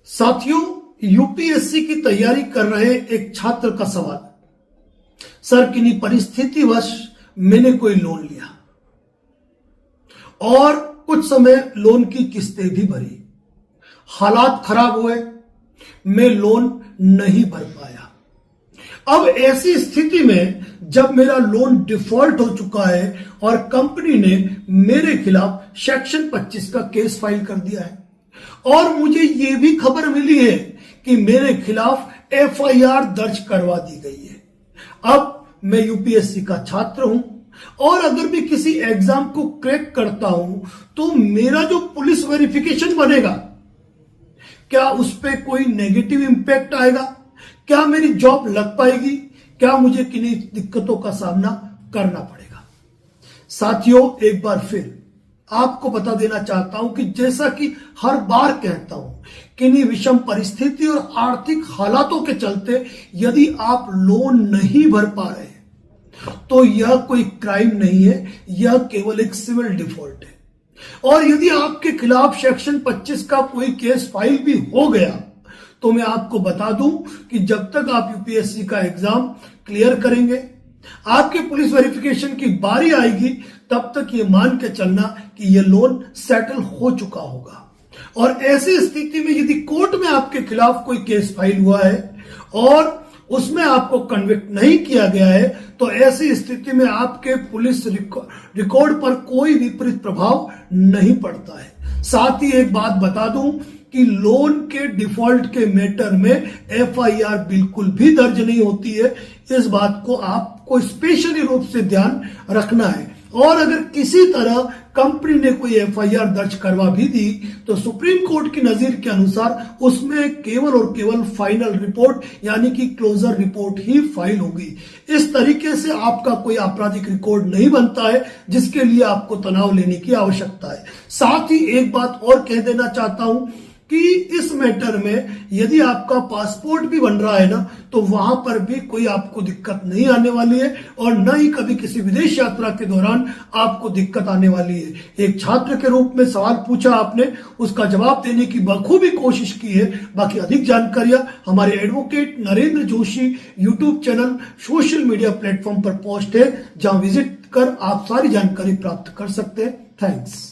साथियों, यूपीएससी की तैयारी कर रहे एक छात्र का सवाल। सर, किन्हीं परिस्थितिवश मैंने कोई लोन लिया और कुछ समय लोन की किस्तें भी भरी, हालात खराब हुए, मैं लोन नहीं भर पाया। अब ऐसी स्थिति में जब मेरा लोन डिफॉल्ट हो चुका है और कंपनी ने मेरे खिलाफ सेक्शन 25 का केस फाइल कर दिया है और मुझे यह भी खबर मिली है कि मेरे खिलाफ एफआईआर दर्ज करवा दी गई है। अब मैं यूपीएससी का छात्र हूं और अगर भी किसी एग्जाम को क्रैक करता हूं तो मेरा जो पुलिस वेरिफिकेशन बनेगा, क्या उस पर कोई नेगेटिव इंपैक्ट आएगा? क्या मेरी जॉब लग पाएगी? क्या मुझे किन्हीं दिक्कतों का सामना करना पड़ेगा? साथियों, एक बार फिर आपको बता देना चाहता हूं कि जैसा कि हर बार कहता हूं, किन्हीं विषम परिस्थिति और आर्थिक हालातों के चलते यदि आप लोन नहीं भर पा रहे तो यह कोई क्राइम नहीं है, यह केवल एक सिविल डिफॉल्ट है। और यदि आपके खिलाफ सेक्शन 25 का कोई केस फाइल भी हो गया तो मैं आपको बता दूं कि जब तक आप यूपीएससी का एग्जाम क्लियर करेंगे, आपके पुलिस वेरिफिकेशन की बारी आएगी, तब तक ये मान के चलना कि ये लोन सेटल हो चुका होगा। और ऐसी स्थिति में यदि कोर्ट में आपके खिलाफ कोई केस फाइल हुआ है और उसमें आपको कन्विक्ट नहीं किया गया है तो ऐसी स्थिति में आपके पुलिस रिकॉर्ड पर कोई विपरीत प्रभाव नहीं पड़ता है। साथ ही एक बात बता दूं कि लोन के डिफॉल्ट के मैटर में एफआईआर बिल्कुल भी दर्ज नहीं होती है। इस बात को आपको स्पेशली रूप से ध्यान रखना है। और अगर किसी तरह कंपनी ने कोई एफआईआर दर्ज करवा भी दी तो सुप्रीम कोर्ट की नजीर के अनुसार उसमें केवल और केवल फाइनल रिपोर्ट यानी कि क्लोजर रिपोर्ट ही फाइल होगी। इस तरीके से आपका कोई आपराधिक रिकॉर्ड नहीं बनता है जिसके लिए आपको तनाव लेने की आवश्यकता है। साथ ही एक बात और कह देना चाहता हूं कि इस मैटर में यदि आपका पासपोर्ट भी बन रहा है ना, तो वहां पर भी कोई आपको दिक्कत नहीं आने वाली है और न ही कभी किसी विदेश यात्रा के दौरान आपको दिक्कत आने वाली है। एक छात्र के रूप में सवाल पूछा आपने, उसका जवाब देने की बखूबी कोशिश की है। बाकी अधिक जानकारियां हमारे advocate Narendra Joshi YouTube channel, social media platform पर पोस्ट है, जहां विजिट कर आप सारी जानकारी प्राप्त कर सकते हैं। थैंक्स।